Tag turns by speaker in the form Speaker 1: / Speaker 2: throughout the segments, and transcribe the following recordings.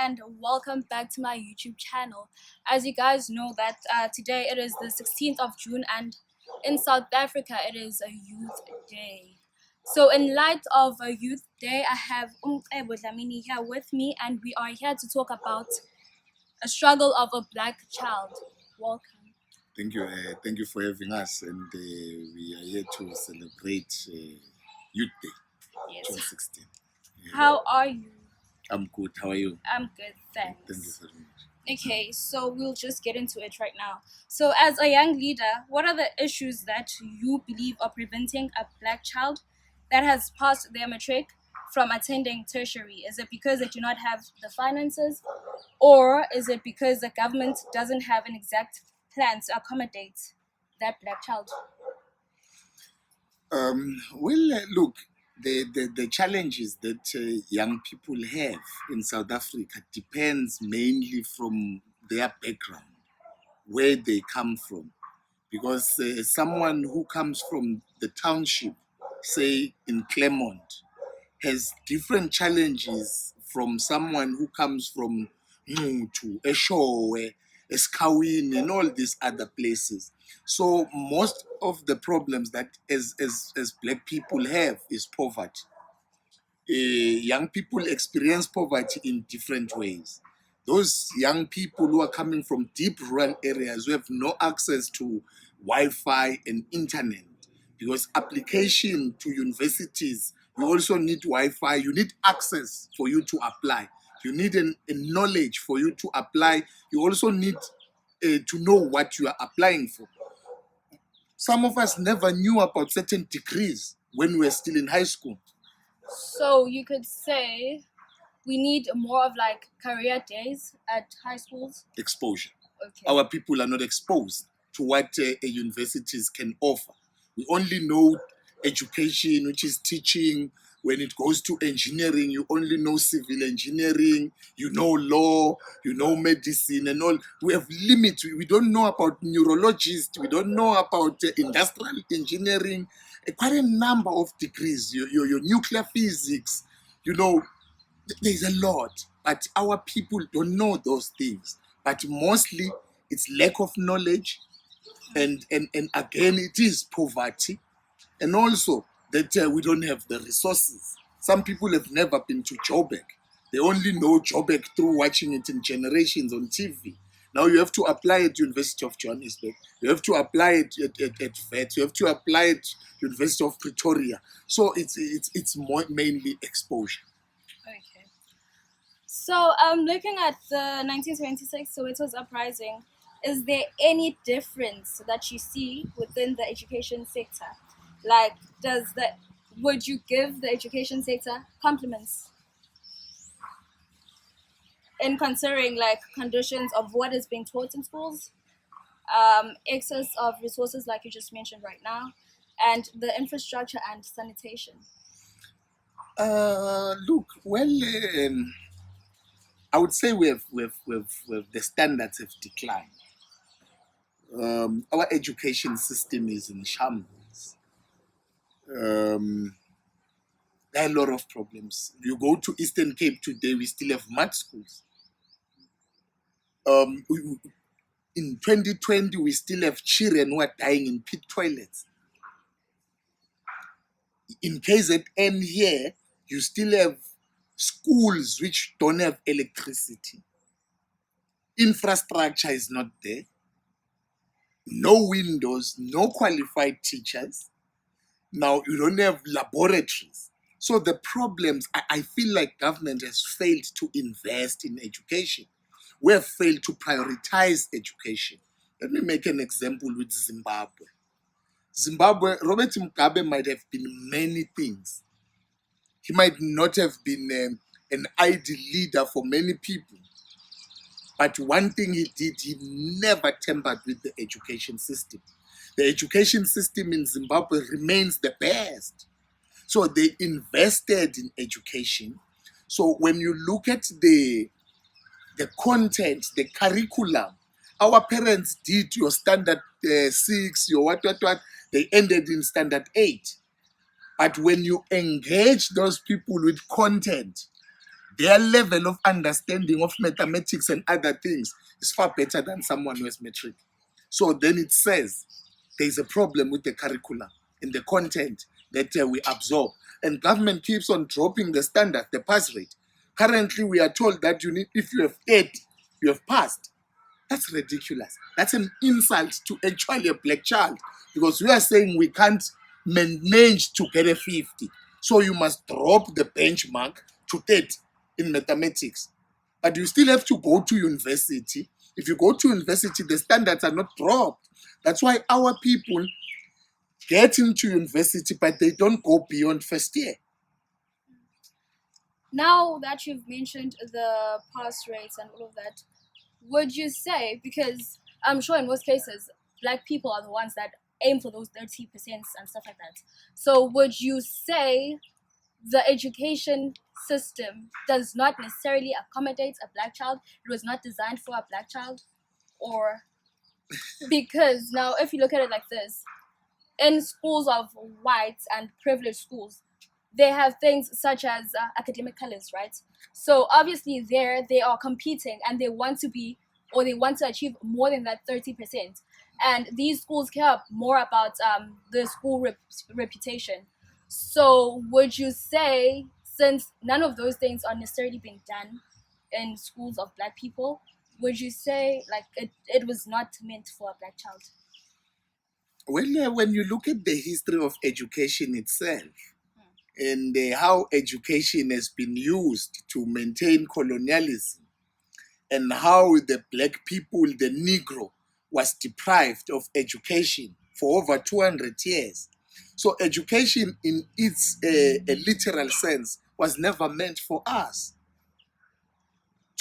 Speaker 1: and welcome back to my YouTube channel. As you guys know that today it is the 16th of June and in South Africa it is a Youth Day. So in light of a Youth Day, I have Mcebo Dlamini here with me and we are here to talk about a struggle of a black child. Welcome.
Speaker 2: Thank you. Thank you for having us, and we are here to celebrate Youth Day,
Speaker 1: Yes.
Speaker 2: 2016.
Speaker 1: How are you?
Speaker 2: I'm good. How are you?
Speaker 1: I'm good, thanks.
Speaker 2: Thank you very much.
Speaker 1: Okay, so we'll just get into it right now. So, as a young leader, what are the issues that you believe are preventing a black child that has passed their matric from attending tertiary? Is it because they do not have the finances, or is it because the government doesn't have an exact plan to accommodate that black child?
Speaker 2: Look, the challenges that young people have in South Africa depends mainly from their background, where they come from. Because someone who comes from the township, say in Claremont, has different challenges from someone who comes from Mutu, Eshowe, Eskawini, and all these other places. So most of the problems that as black people have is poverty. Young people experience poverty in different ways. Those young people who are coming from deep rural areas who have no access to Wi-Fi and internet, because application to universities, you also need Wi-Fi, you need access for you to apply. You need a knowledge for you to apply. You also need to know what you are applying for. Some of us never knew about certain degrees when we were still in high school.
Speaker 1: So, you could say we need more of like career days at high schools.
Speaker 2: Exposure.
Speaker 1: Okay.
Speaker 2: Our people are not exposed to what universities can offer. We only know education, which is teaching. When it goes to engineering, you only know civil engineering, you know law, you know medicine and all. We have limits. We don't know about neurologists. We don't know about industrial engineering. Quite a number of degrees. Your nuclear physics, there's a lot. But our people don't know those things. But mostly it's lack of knowledge, and again it is poverty, and also that we don't have the resources. Some people have never been to Joburg. They only know Joburg through watching it in Generations on TV. Now you have to apply at University of Johannesburg. You have to apply it at VET. You have to apply at University of Pretoria. So it's mainly exposure.
Speaker 1: Okay. So, looking at the 1976 Soweto uprising, is there any difference that you see within the education sector? Like, would you give the education sector compliments in considering like conditions of what is being taught in schools, excess of resources like you just mentioned right now, and the infrastructure and sanitation?
Speaker 2: Look, I would say we have the standards have declined. Our education system is in shambles. There are a lot of problems. You go to Eastern Cape today, we still have mud schools. In 2020, we still have children who are dying in pit toilets. In KZN here, you still have schools which don't have electricity. Infrastructure is not there. No windows, no qualified teachers. Now you don't have laboratories. So the problems, I feel like government has failed to invest in education. We have failed to prioritize education. Let me make an example with Zimbabwe. Robert Mugabe might have been many things. He might not have been an ideal leader for many people. But one thing he did, he never tampered with the education system. The education system in Zimbabwe remains the best. So they invested in education. So when you look at the content, the curriculum, our parents did your standard 6, your what, they ended in standard 8. But when you engage those people with content, their level of understanding of mathematics and other things is far better than someone who has matric. So then it says there's a problem with the curriculum and the content that we absorb. And government keeps on dropping the standard, the pass rate. Currently, we are told that you need, if you have 8, you have passed. That's ridiculous. That's an insult to actually a black child, because we are saying we can't manage to get a 50. So you must drop the benchmark to 30 in mathematics. But you still have to go to university. If you go to university, the standards are not dropped. That's why our people get into university, but they don't go beyond first year.
Speaker 1: Now that you've mentioned the pass rates and all of that, would you say, because I'm sure in most cases, black people are the ones that aim for those 30% and stuff like that. So would you say the education system does not necessarily accommodate a black child? It was not designed for a black child? Or because now if you look at it like this, in schools of white and privileged schools, they have things such as academic colors, right? So obviously there they are competing and they want to be, or they want to achieve more than that 30%. And these schools care more about the school reputation. So would you say, since none of those things are necessarily being done in schools of black people, would you say like it was not meant for a black child?
Speaker 2: Well, when you look at the history of education itself, and how education has been used to maintain colonialism, and how the black people, the Negro, was deprived of education for over 200 years. So education in its a literal sense was never meant for us.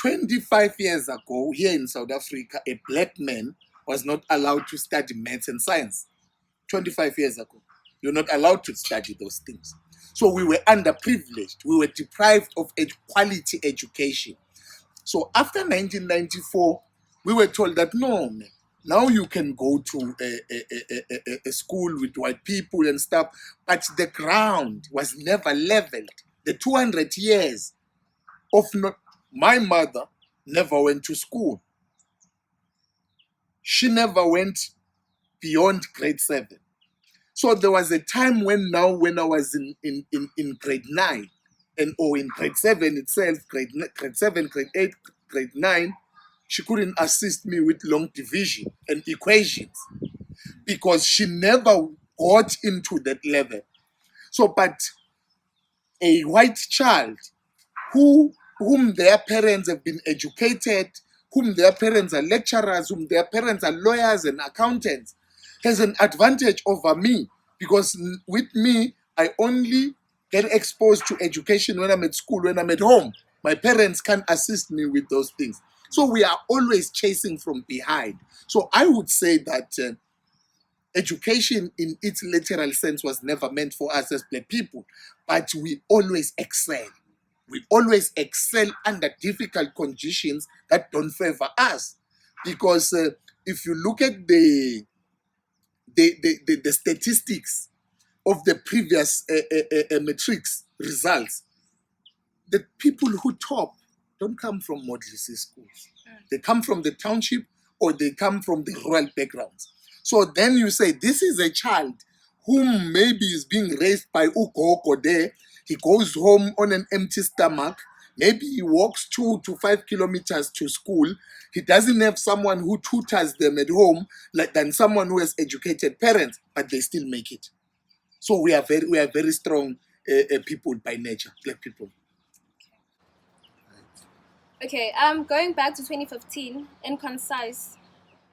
Speaker 2: 25 years ago, here in South Africa, a black man was not allowed to study maths and science. 25 years ago, you're not allowed to study those things. So we were underprivileged. We were deprived of quality education. So after 1994, we were told that no, man, now you can go to a school with white people and stuff, but the ground was never leveled. The 200 years of not, my mother never went to school. She never went beyond grade 7. So there was a time when I was in grade 9, and or in grade 7 itself, grade 7, grade 8, grade 9, she couldn't assist me with long division and equations because she never got into that level. So, but a white child whom their parents have been educated, whom their parents are lecturers, whom their parents are lawyers and accountants, has an advantage over me, because with me, I only get exposed to education when I'm at school, when I'm at home. My parents can't assist me with those things. So we are always chasing from behind. So I would say that education in its literal sense was never meant for us as black people, but we always excel. We always excel under difficult conditions that don't favor us. Because if you look at the statistics of the previous matrix results, the people who top don't come from modern schools. They come from the township, or they come from the rural backgrounds. So then you say, this is a child whom maybe is being raised by Ukoko there. He goes home on an empty stomach. Maybe he walks 2 to 5 kilometers to school. He doesn't have someone who tutors them at home than someone who has educated parents, but they still make it. So we are very strong people by nature, black people.
Speaker 1: Okay, going back to 2015, in concise,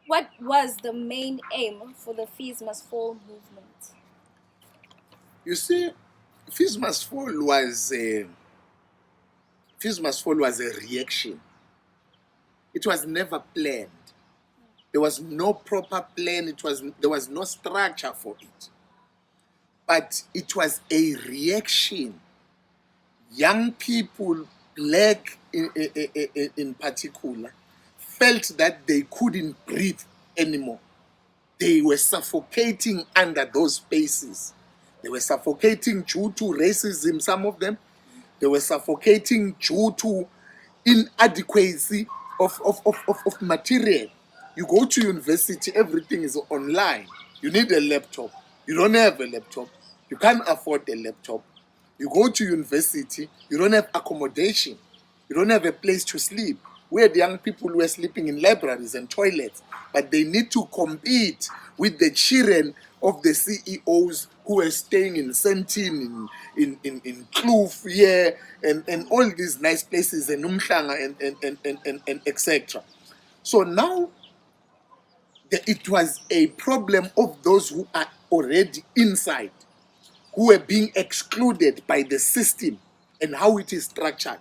Speaker 1: what was the main aim for the Fees Must Fall movement?
Speaker 2: You see, Fees Must Fall was Fees Must Fall was a reaction. It was never planned. There was no proper plan. There was no structure for it. But it was a reaction. Young people, black in particular, felt that they couldn't breathe anymore. They were suffocating under those spaces. They were suffocating due to racism, some of them. They were suffocating due to inadequacy of material. You go to university, everything is online. You need a laptop. You don't have a laptop. You can't afford a laptop. You go to university, you don't have accommodation. You don't have a place to sleep. We had young people who were sleeping in libraries and toilets, but they need to compete with the children of the CEOs who were staying in Sentin, in Kloof, here, and all these nice places, and Umhlanga, and etc. So now it was a problem of those who are already inside, who were being excluded by the system and how it is structured.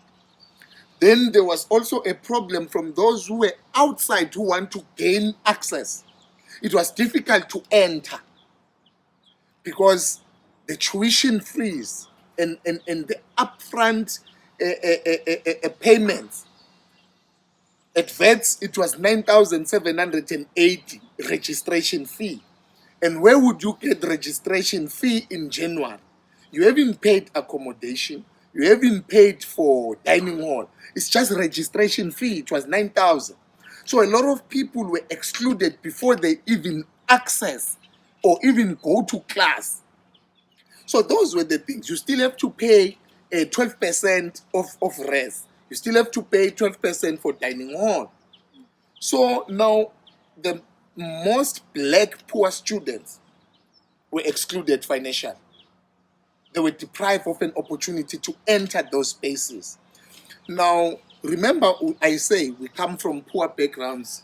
Speaker 2: Then there was also a problem from those who were outside who want to gain access. It was difficult to enter because the tuition fees and the upfront payments. At VETS, it was 9,780 registration fee. And where would you get registration fee in January? You haven't paid accommodation. You haven't paid for dining hall. It's just registration fee. It was 9,000. So a lot of people were excluded before they even access or even go to class. So those were the things. You still have to pay 12% of res. You still have to pay 12% for dining hall. So now the most black poor students were excluded financially. They were deprived of an opportunity to enter those spaces. Now, remember, I say we come from poor backgrounds.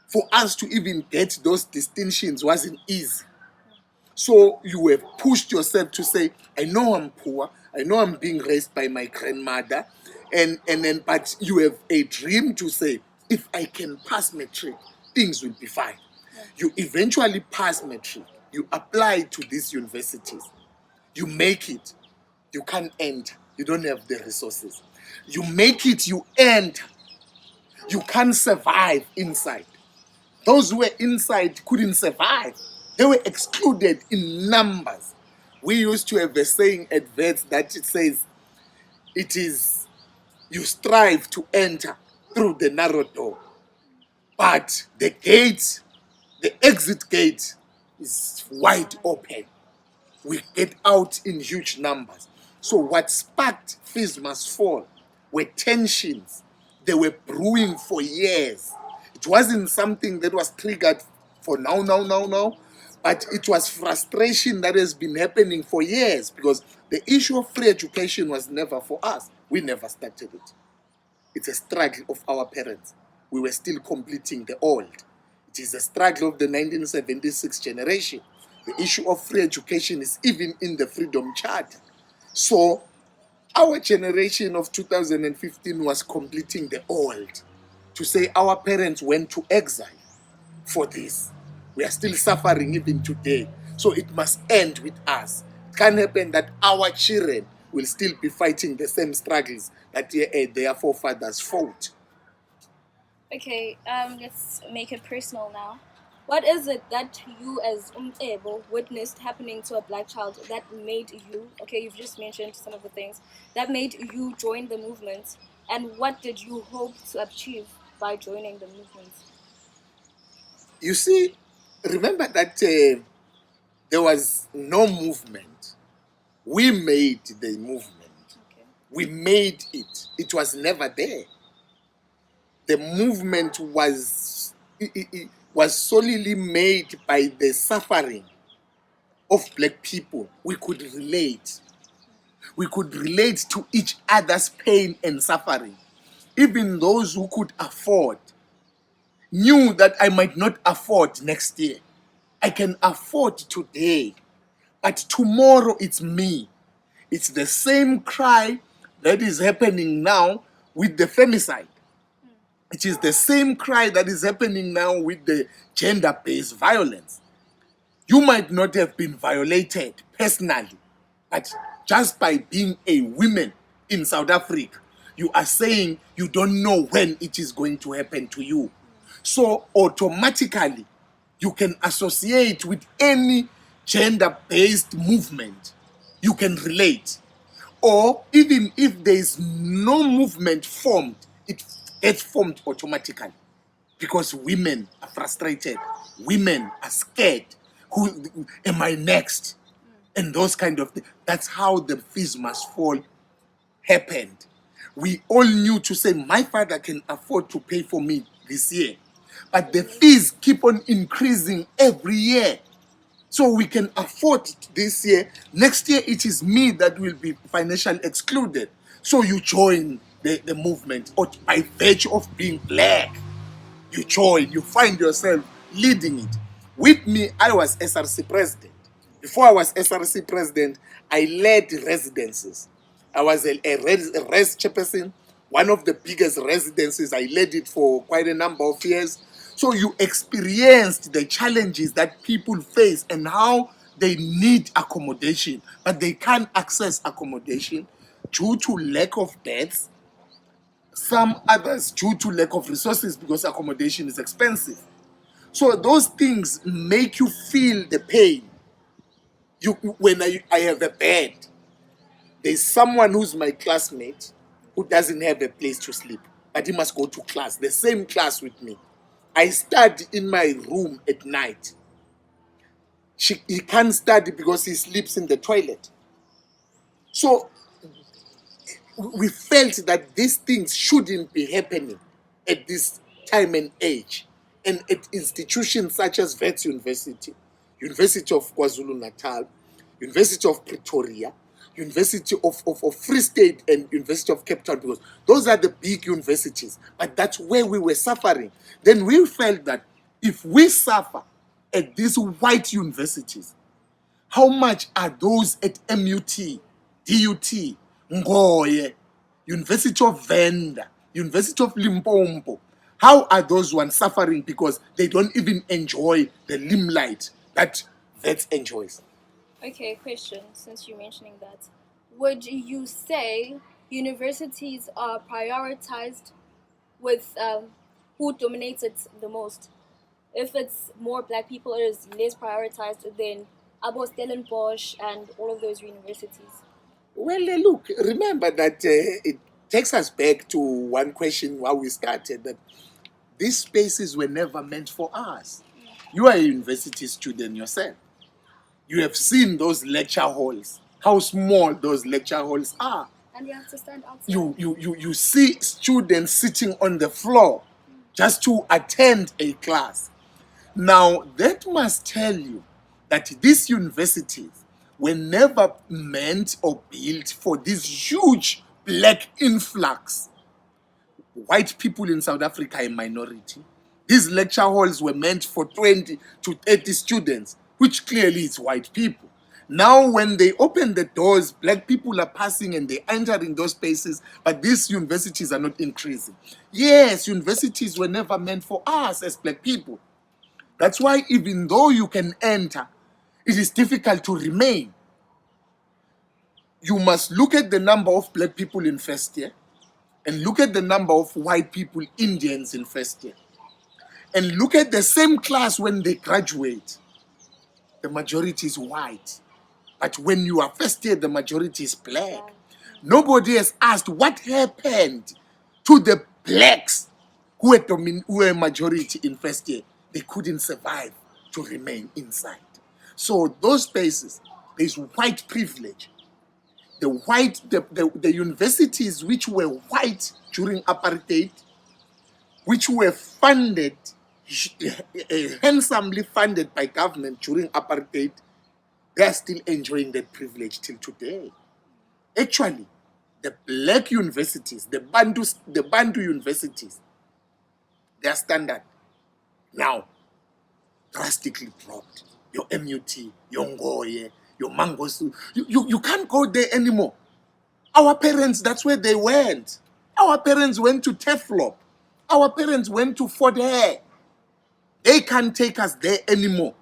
Speaker 2: For us to even get those distinctions wasn't easy. So you have pushed yourself to say, I know I'm poor, I know I'm being raised by my grandmother, but you have a dream to say, if I can pass matric, things will be fine. Yeah. You eventually pass matric, you apply to these universities, you make it, you can't enter, you don't have the resources. You make it, you enter, you can't survive inside. Those who were inside couldn't survive. They were excluded in numbers. We used to have a saying at VETS that it says, it is, you strive to enter through the narrow door, but the gate, the exit gate is wide open. We get out in huge numbers. So what sparked Fees Must Fall were tensions. They were brewing for years. It wasn't something that was triggered for now, but it was frustration that has been happening for years because the issue of free education was never for us. We never started it. It's a struggle of our parents. We were still completing the old. It is a struggle of the 1976 generation. The issue of free education is even in the Freedom Charter. So our generation of 2015 was completing the old. To say our parents went to exile for this. We are still suffering even today. So it must end with us. It can't happen that our children will still be fighting the same struggles that their forefathers fought.
Speaker 1: Okay, let's make it personal now. What is it that you as Mcebo witnessed happening to a black child that made you, okay, you've just mentioned some of the things, that made you join the movement, and what did you hope to achieve by joining the movement?
Speaker 2: You see, remember that there was no movement. We made the movement.
Speaker 1: Okay.
Speaker 2: We made it. It was never there. The movement was solely made by the suffering of black people. We could relate. We could relate to each other's pain and suffering. Even those who could afford knew that I might not afford next year. I can afford today, but tomorrow it's me. It's the same cry that is happening now with the femicide. It is the same cry that is happening now with the gender-based violence. You might not have been violated personally, but just by being a woman in South Africa, you are saying you don't know when it is going to happen to you. So automatically, you can associate with any gender-based movement. You can relate. Or even if there is no movement formed, it gets formed automatically because women are frustrated, women are scared. Who am I next? And those kind of things. That's how the fees must fall happened. We all knew to say, my father can afford to pay for me this year. But the fees keep on increasing every year. So we can afford it this year. Next year, it is me that will be financially excluded. So you join the movement or by virtue of being black. You join, you find yourself leading it. With me, I was SRC president. Before I was SRC president, I led residences. I was a res chairperson, one of the biggest residences. I led it for quite a number of years. So you experienced the challenges that people face and how they need accommodation, but they can't access accommodation due to lack of beds, some others due to lack of resources because accommodation is expensive. So those things make you feel the pain. When I have a bed, there's someone who's my classmate who doesn't have a place to sleep, but he must go to class, the same class with me. I study in my room at night. He can't study because he sleeps in the toilet. So we felt that these things shouldn't be happening at this time and age. And at institutions such as Wits University, University of KwaZulu-Natal, University of Pretoria, University of Free State, and University of Cape Town, because those are the big universities. But that's where we were suffering. Then we felt that if we suffer at these white universities, how much are those at MUT, DUT, Ngoye, University of Venda, University of Limpopo? How are those ones suffering because they don't even enjoy the limelight that Vets enjoys?
Speaker 1: Okay, question, since you're mentioning that. Would you say universities are prioritized with who dominates it the most? If it's more black people, it is less prioritized than Abo Stellenbosch and all of those universities.
Speaker 2: Well, look, remember that it takes us back to one question while we started, that these spaces were never meant for us. You are a university student yourself. You have seen those lecture halls, how small those lecture halls are.
Speaker 1: And you have to stand outside.
Speaker 2: You see students sitting on the floor just to attend a class. Now, that must tell you that these universities were never meant or built for this huge black influx. White people in South Africa are a minority. These lecture halls were meant for 20 to 30 students, which clearly is white people. Now, when they open the doors, black people are passing and they're entering those spaces, but these universities are not increasing. Yes, universities were never meant for us as black people. That's why even though you can enter, it is difficult to remain. You must look at the number of black people in first year and look at the number of white people, Indians in first year. And look at the same class when they graduate. The majority is white. But when you are first year, the majority is black. Nobody has asked what happened to the blacks who were majority in first year. They couldn't survive to remain inside. So those spaces, there's white privilege. The universities which were white during apartheid, which were funded, handsomely funded by government during apartheid, they are still enjoying that privilege till today. Actually, the black universities, the Bantu universities, their standard now drastically dropped. Your MUT, your Ngoye, your Mangosu, you can't go there anymore. Our parents, that's where they went. Our parents went to Teflop. Our parents went to Fort Hare. They can't take us there anymore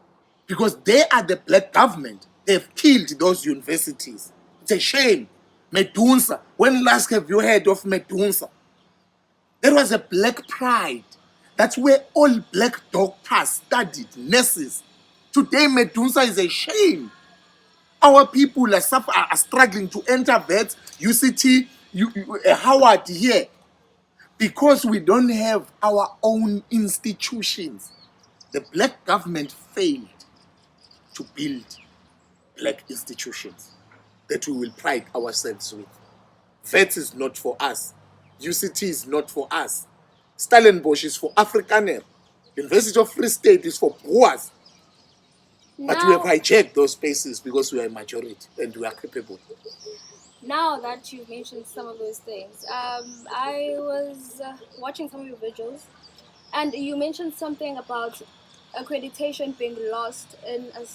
Speaker 2: because they are the black government. They've killed those universities. It's a shame. Medunsa. When last have you heard of Medunsa? There was a black pride. That's where all black doctors studied, nurses. Today, Medunsa is a shame. Our people are struggling to enter vets, UCT, Howard here, because we don't have our own institutions. The black government failed to build black institutions that we will pride ourselves with. VET is not for us. UCT is not for us. Stellenbosch is for Afrikaner. University of Free State is for Boers. But we have
Speaker 1: Now,
Speaker 2: hijacked those spaces because we are a majority and we are capable.
Speaker 1: now that you've mentioned some of those things, I was watching some of your videos, and you mentioned something about accreditation being lost in a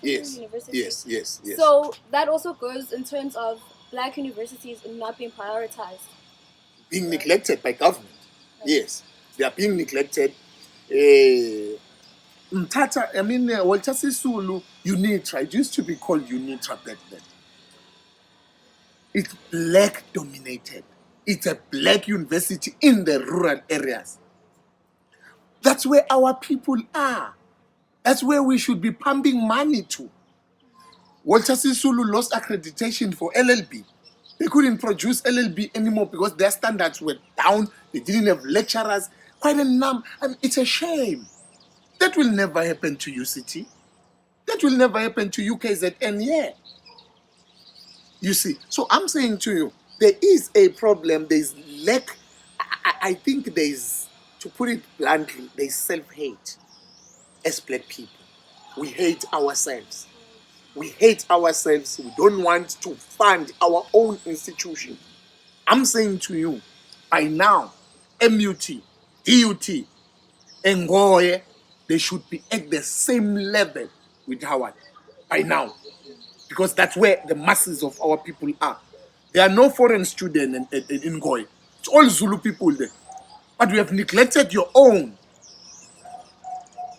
Speaker 2: Yes,
Speaker 1: university.
Speaker 2: yes.
Speaker 1: So that also goes in terms of black universities not being prioritized.
Speaker 2: Being neglected by government. Yes, they are being neglected. Mtata, Walter Sisulu, UNITRA, it used to be called UNITRA back then. It's black dominated. It's a black university in the rural areas. That's where our people are. That's where we should be pumping money to. Walter Sisulu lost accreditation for LLB. They couldn't produce LLB anymore because their standards were down. They didn't have lecturers. Quite a number. And it's a shame. That will never happen to UCT. That will never happen to UKZN here. You see, so I'm saying to you, there is a problem. There's lack. I think there's, to put it bluntly, there's self-hate as black people. We hate ourselves. We hate ourselves. We don't want to fund our own institution. I'm saying to you, by now, MUT, DUT, and Ngoye, they should be at the same level with Howard by now. Because that's where the masses of our people are. There are no foreign students in Ngoye. It's all Zulu people there. But we have neglected your own.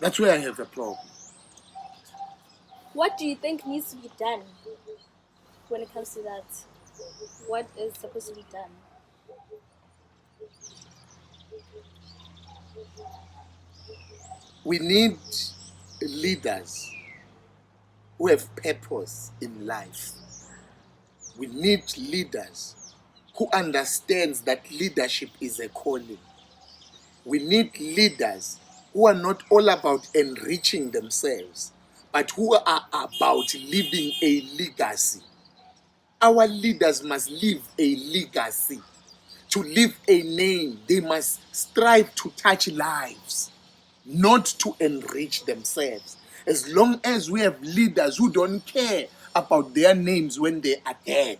Speaker 2: That's where I have a problem.
Speaker 1: What do you think needs to be done when it comes to that? What is supposed to be done?
Speaker 2: We need leaders who have purpose in life. We need leaders who understands that leadership is a calling. We need leaders who are not all about enriching themselves, but who are about leaving a legacy. Our leaders must leave a legacy. To leave a name, they must strive to touch lives, not to enrich themselves. As long as we have leaders who don't care about their names when they are dead,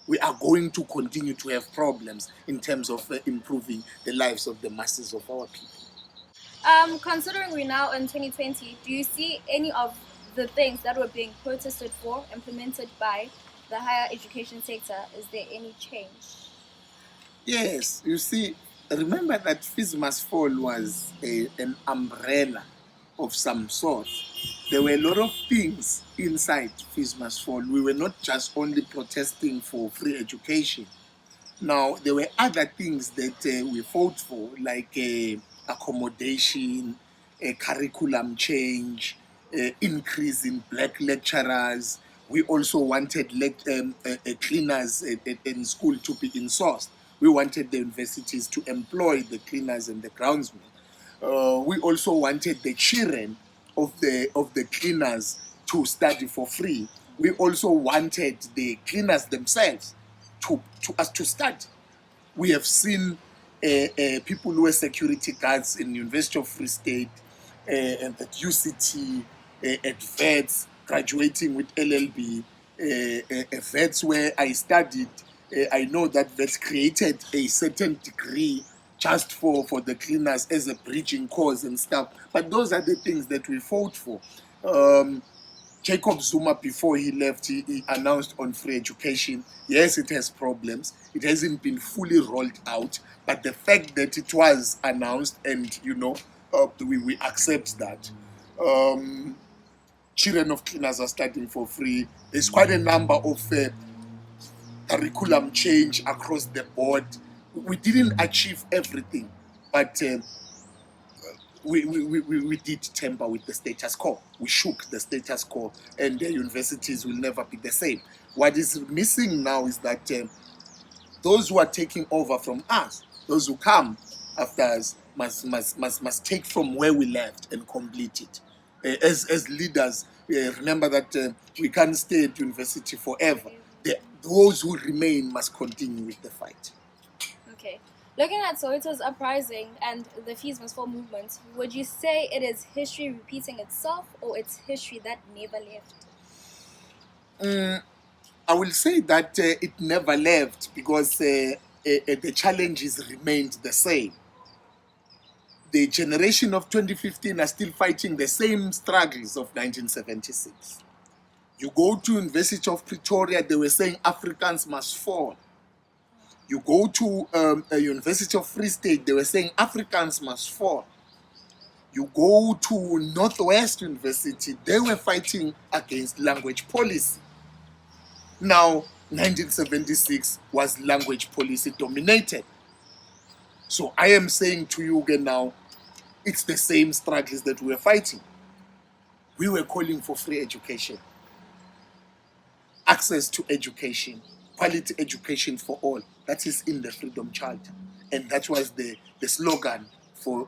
Speaker 2: we are going to continue to have problems in terms of improving the lives of the masses of our people.
Speaker 1: Considering we're now in 2020, do you see any of the things that were being protested for implemented by the higher education sector? Is there any change?
Speaker 2: Yes, you see, remember that fees must fall was an umbrella of some sort. There were a lot of things inside fees must fall. We were not just only protesting for free education. Now, there were other things that we fought for, like accommodation, curriculum change, increase in black lecturers. We also wanted cleaners in school to be insourced. We wanted the universities to employ the cleaners and the groundsmen. We also wanted the children of the cleaners to study for free. We also wanted the cleaners themselves to study. We have seen people who were security guards in University of Free State, and at UCT, at VETS, graduating with LLB, VETS where I studied. I know that VETS created a certain degree just for the cleaners as a bridging course and stuff. But those are the things that we fought for. Jacob Zuma, before he left, he announced on free education. Yes, it has problems. It hasn't been fully rolled out. But the fact that it was announced and, we accept that. Children of cleaners are studying for free. There's quite a number of curriculum change across the board. We didn't achieve everything. But we did tamper with the status quo. We shook the status quo, and the universities will never be the same. What is missing now is that those who are taking over from us, those who come after us, must take from where we left and complete it. As leaders, remember that we can't stay at university forever. Those who remain must continue with the fight.
Speaker 1: Okay. Looking at Soweto's uprising and the Fees Must Fall movement, would you say it is history repeating itself or it's history that never left?
Speaker 2: I will say that it never left because the challenges remained the same. The generation of 2015 are still fighting the same struggles of 1976. You go to University of Pretoria, they were saying Africans must fall. You go to University of Free State, they were saying Africans must fall. You go to Northwest University, they were fighting against language policy. Now, 1976 was language policy dominated. So I am saying to you again now, it's the same struggles that we were fighting. We were calling for free education, access to education, quality education for all. That is in the Freedom Charter. And that was the slogan for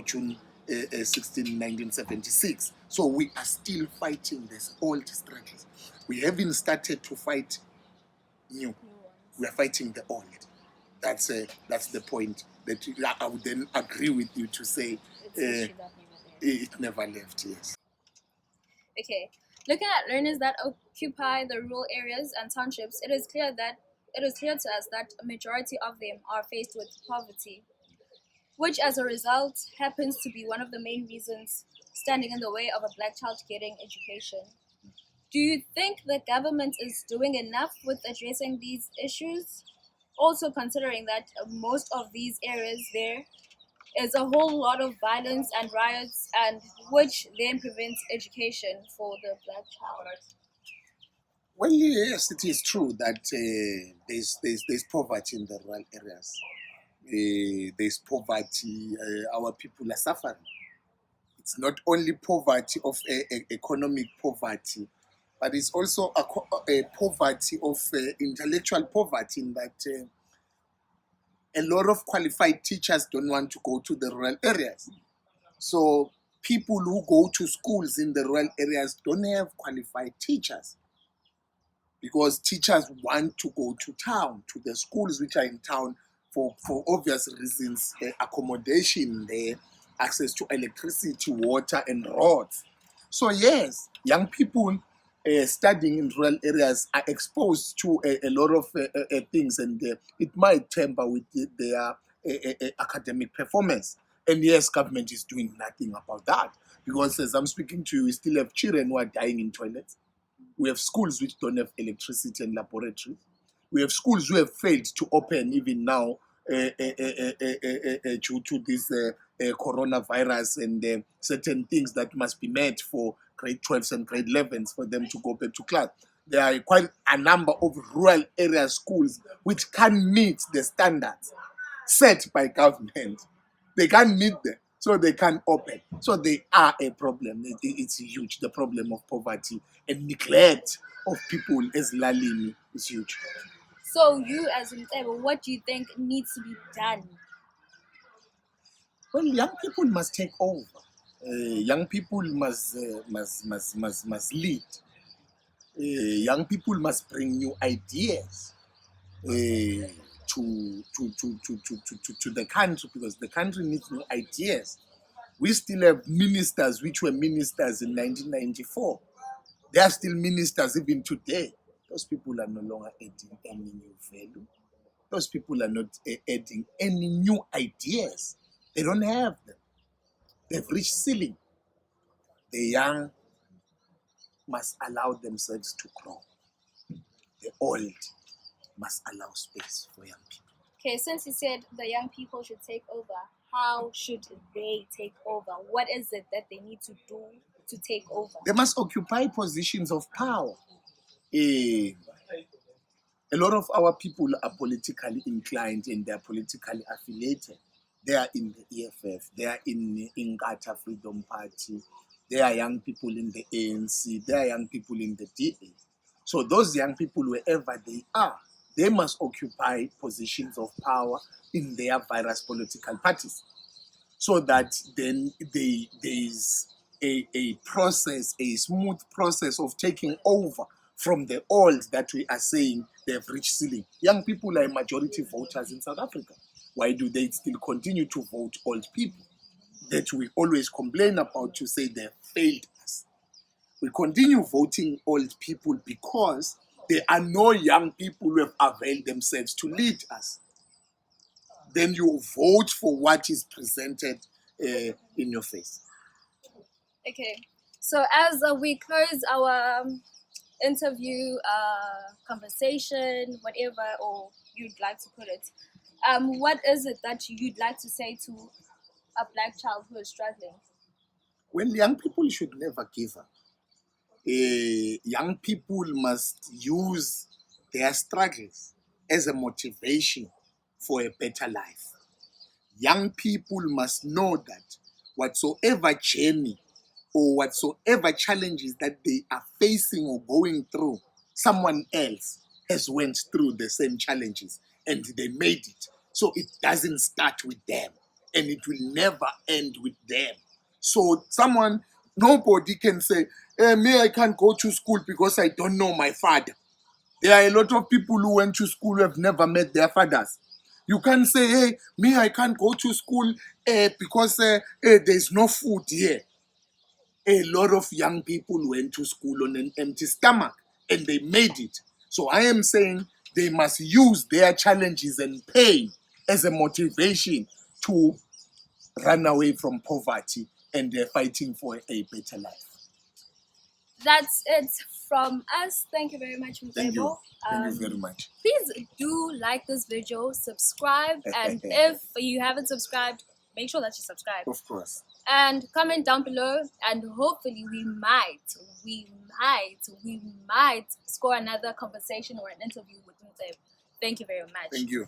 Speaker 2: June 16, 1976. So we are still fighting these old struggles. We haven't started to fight new. We are fighting the old. That's the point that I would then agree with you to say it never left, yes.
Speaker 1: Okay. Looking at learners that occupy the rural areas and townships, it is clear to us that a majority of them are faced with poverty, which as a result happens to be one of the main reasons standing in the way of a black child getting education. Do you think the government is doing enough with addressing these issues? Also considering that most of these areas there is a whole lot of violence and riots, and which then prevents education for the black child.
Speaker 2: Well, yes, it is true that there's poverty in the rural areas. There's poverty. Our people are suffering. It's not only poverty of economic poverty, but it's also a poverty of intellectual poverty in that a lot of qualified teachers don't want to go to the rural areas. So people who go to schools in the rural areas don't have qualified teachers because teachers want to go to town, to the schools which are in town for obvious reasons, accommodation there, access to electricity, water, and roads. So yes, young people studying in rural areas are exposed to a lot of things, and it might temper with their academic performance. And yes, government is doing nothing about that because as I'm speaking to you, we still have children who are dying in toilets. We have schools which don't have electricity and laboratories. We have schools who have failed to open even now due to this coronavirus and certain things that must be met for grade 12s and grade 11s for them to go back to class. There are quite a number of rural area schools which can meet the standards set by government. They can't meet them, so they can't open. So they are a problem. It's huge. The problem of poverty and neglect of people as Lalini is huge.
Speaker 1: So you as Mcebo, what do you think needs to be done?
Speaker 2: Well, young people must take over. Young people must lead. Young people must bring new ideas to the country because the country needs new ideas. We still have ministers which were ministers in 1994. They are still ministers even today. Those people are no longer adding any new value. Those people are not adding any new ideas. They don't have them. They've reached ceiling. The young must allow themselves to grow. The old must allow space for young people.
Speaker 1: Okay, since you said the young people should take over, how should they take over? What is it that they need to do to take over?
Speaker 2: They must occupy positions of power. A lot of our people are politically inclined and they are politically affiliated. They are in the EFF. They are in Inkatha Freedom Party. There are young people in the ANC. There are young people in the DA. So those young people, wherever they are, they must occupy positions of power in their various political parties, so that then there is a process, a smooth process of taking over from the old that we are saying they have reached ceiling. Young people are majority voters in South Africa. Why do they still continue to vote old people that we always complain about, to say they failed us? We continue voting old people because there are no young people who have availed themselves to lead us. Then you vote for what is presented in your face.
Speaker 1: Okay, so as we close our interview, conversation, whatever, or you'd like to put it, what is it that you'd like to say to a black child who is struggling?
Speaker 2: Well, young people should never give up. Young people must use their struggles as a motivation for a better life. Young people must know that whatsoever journey or whatsoever challenges that they are facing or going through, someone else has went through the same challenges and they made it. So it doesn't start with them and it will never end with them. So nobody can say, me, I can't go to school because I don't know my father. There are a lot of people who went to school who have never met their fathers. You can't say, hey, me, I can't go to school because there's no food here. A lot of young people went to school on an empty stomach and they made it. So I am saying they must use their challenges and pain as a motivation to run away from poverty and they're fighting for a better life.
Speaker 1: That's it from us. Thank you very much,
Speaker 2: Thank you.
Speaker 1: Mcebo.
Speaker 2: Thank you very much.
Speaker 1: Please do like this video, subscribe, and if you haven't subscribed, make sure that you subscribe.
Speaker 2: Of course.
Speaker 1: And comment down below, and hopefully we might score another conversation or an interview with Mcebo. Thank you very much.
Speaker 2: Thank you.